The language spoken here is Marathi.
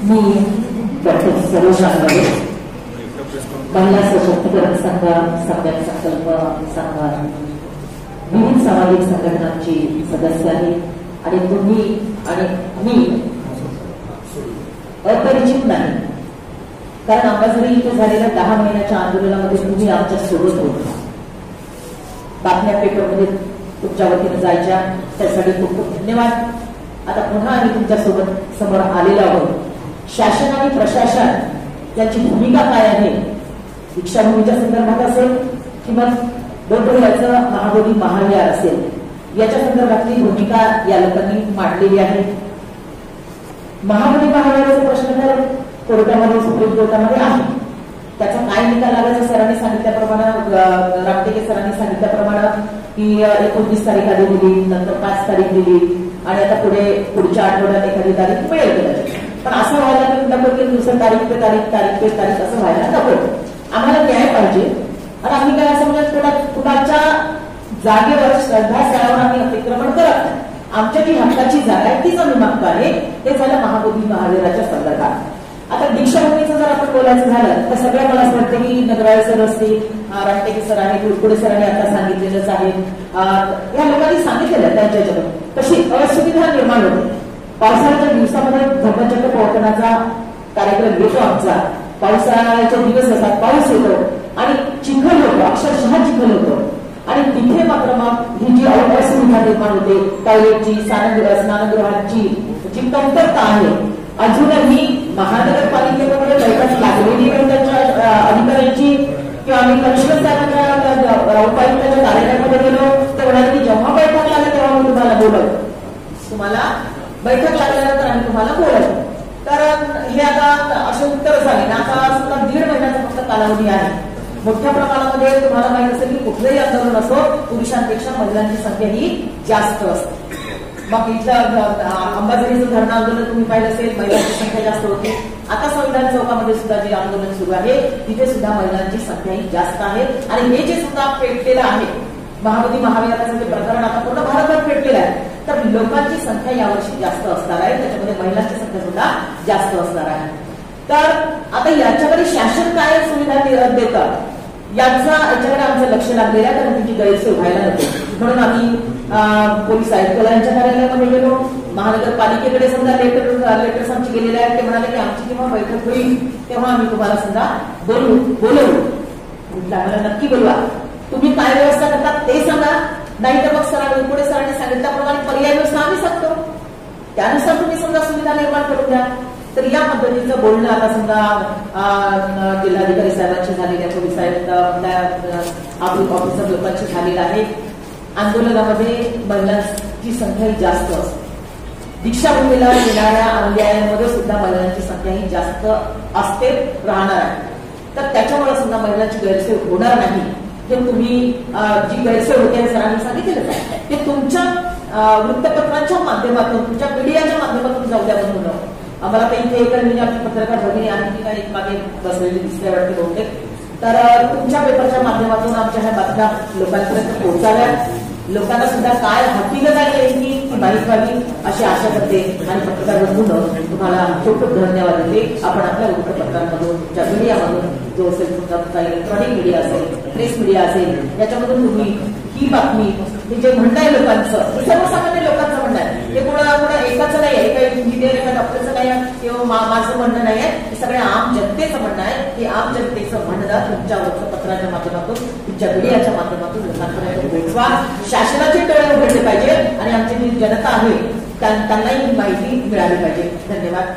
मी डॉक्टर सरोज रांगडे, महिला सशक्तीकरण संघात संकल्प संघात विविध सामाजिक संघटनांची सदस्य आहे आणि तुम्ही आणि मी अपरिचित नाही, कारण अंबाझरी इथे झालेल्या 10 महिन्याच्या आंदोलनामध्ये तुम्ही आमच्या सोबत होता. बातम्या पेपरमध्ये तुमच्या वतीने जायच्या, त्यासाठी खूप खूप धन्यवाद. आता पुन्हा आम्ही तुमच्या सोबत समोर आलेलो आहोत. शासन आणि प्रशासन यांची भूमिका काय आहे, दीक्षाभूमीच्या संदर्भात असेल किंवा डोंबिवलीचं महाबोधी महाविहार असेल, याच्या संदर्भातली भूमिका या लोकांनी मांडलेली आहे. महाबोधी महाविहाराचा प्रश्न तर कोर्टामध्ये सुप्रीम कोर्टामध्ये आहे. त्याचा काय निकाल लागायचा सरांनी सांगितल्याप्रमाणे, रामटेके सरांनी सांगितल्याप्रमाणे की 29 तारीख आधी दिली, नंतर 5 तारीख दिली आणि आता पुढच्या आठवड्यात एखादी तारीख मिळेल कदाचित. पण असं व्हायला नको की दुसरं तारीख पे तारीख असं व्हायला नको. आम्हाला न्याय पाहिजे आणि आम्ही काय असं म्हणजे कुणाच्या जागेवर श्रद्धास्थळावर आम्ही अतिक्रमण करत नाही. आमच्या जी हक्काची जागा आहे तीच आम्ही मागतो आहे. ते झालं महाबोधी महावीराच्या संदर्भात. आता दीक्षाभूमीचं जर आपण बोलायचं झालं तर सगळ्या मला असं वाटतं की नगराळे सर असतील, रामटेके सर आहे, कुरकुडे सरांनी आता सांगितलेलंच आहे. या लोकांनी सांगितलेलं त्यांच्या याच्यातून कशी असुविधा निर्माण होते. पावसाळ्याच्या दिवसामध्ये धर्मचक्र प्रवर्तनाचा कार्यक्रम येतो आमचा. पावसाळ्याचे दिवस असतात, पाऊस येतो आणि चिखल होतो, अक्षरशः चिखल होतो आणि तिथे मात्र मग ही जी असुविधा निर्माण होते, टॉयलेटची, स्नानगृहांची जी कमतरता आहे. अजूनही महानगरपालिकेमध्ये बैठक लागलेली नाही त्यांच्या अधिकाऱ्यांची, किंवा आम्ही कमिशनर साहेबांच्या उपायुक्तांच्या कार्यालयामध्ये गेलो तर म्हणाले की जेव्हा बैठक लागली तेव्हा मी तुम्हाला बोलवतो, तुम्हाला बैठक लागल्यानंतर आम्ही तुम्हाला बोलवतो. तर हे आता असे उत्तर झाले ना. आता सुद्धा 1.5 महिन्याचा फक्त कालावधी आहे. मोठ्या प्रमाणामध्ये तुम्हाला माहित असेल की कुठलंही आंदोलन असो, पुरुषांपेक्षा महिलांची संख्या ही जास्त असते. मग इथलं अंबाझरीचं धरणं आंदोलन तुम्ही पाहिलं असेल, महिलांची संख्या जास्त होती. आता संविधान चौकामध्ये सुद्धा जे आंदोलन सुरू आहे तिथे सुद्धा महिलांची संख्या ही जास्त आहे. आणि हे जे सुद्धा पेटलेलं आहे महाबोधी महाविहाराचं जे प्रकरण आता पूर्ण भारतभर पेटलेलं आहे, तर लोकांची संख्या यावर्षी जास्त असणार आहे, त्याच्यामध्ये महिलांची संख्या सुद्धा जास्त असणार आहे. तर आता याच्याकडे शासन काय सुविधा देतं याच्याकडे आमचं लक्ष लागलेलं आहे, कारण तुमची गैरसोय व्हायला नको. म्हणून आम्ही पोलीस आयुक्तालयांच्या कार्यालयामध्ये गेलो, महानगरपालिकेकडे समजा लेटर्स आमचे गेलेले आहेत. ते म्हणाले की आमची जेव्हा बैठक होईल तेव्हा आम्ही तुम्हाला समजा बोलवू. आम्हाला नक्की बोलवा, तुम्ही काय व्यवस्था करतात ते सांगा, नाही तर मग पुढे सरांनी सांगितल्याप्रमाणे पर्याय व्यवस्था आम्ही सांगतो, त्यानुसार तुम्ही समजा सुविधा निर्माण करून द्या. तर या पद्धतीचं बोलणं आता समजा जिल्हाधिकारी साहेबांची झालेली आहे, पोलीस आयुक्त ऑफिसर लोकांची झालेली आहे. आंदोलनामध्ये महिलांची संख्या ही जास्त असते. दीक्षाभूमीला येणाऱ्या अनुयायांमध्ये सुद्धा महिलांची संख्या ही जास्त असते, राहणार आहे. तर त्याच्यामुळे सुद्धा महिलांची गैरसोय होणार नाही. हे तुम्ही जी गैरसोय होते सरांनी सांगितलेलं आहे ते तुमच्या वृत्तपत्रांच्या माध्यमातून, तुमच्या मीडियाच्या माध्यमातून जाऊ द्या म्हणून. आम्हाला काही इथे एका म्हणजे आमची पत्रकार भगिनी आहे की काही मागे बसलेली दिसल्या वाटते बहुतेक. तर तुमच्या पेपरच्या माध्यमातून आमच्या ह्या बातम्या लोकांपर्यंत पोहोचाव्या. लोकांना सुद्धा काय हातीला जायला येईल की माहीत व्हावी अशी आशा करते. आणि पत्रकार बंधूंनो तुम्हाला खूप खूप धन्यवाद देते. आपण आपल्या वृत्तपत्रांमधून, तुमच्या मीडियामधून जो असेल तुमचा इलेक्ट्रॉनिक मीडिया असेल, प्रेस मीडिया असेल, याच्यामधून तुम्ही ही बातमी, हे जे म्हणणं आहे लोकांचं, सर्वसामान्य लोकांचं म्हणणं आहे, हे कोणा एकाचं नाही आहे, काही इंजिनियर एका डॉक्टरचं नाही आहे किंवा माझं म्हणणं नाही आहे, हे सगळ्या आम जनतेचं म्हणणं आहे. हे आम जनतेचं म्हणणं तुमच्या वृत्तपत्राच्या माध्यमातून, तुमच्या मीडियाच्या माध्यमातून लोकांपर्यंत पोहोचवा. शासनाचे डोळे उघडले पाहिजे आणि आमची जी जनता आहे त्यांनाही ही माहिती मिळाली पाहिजे. धन्यवाद.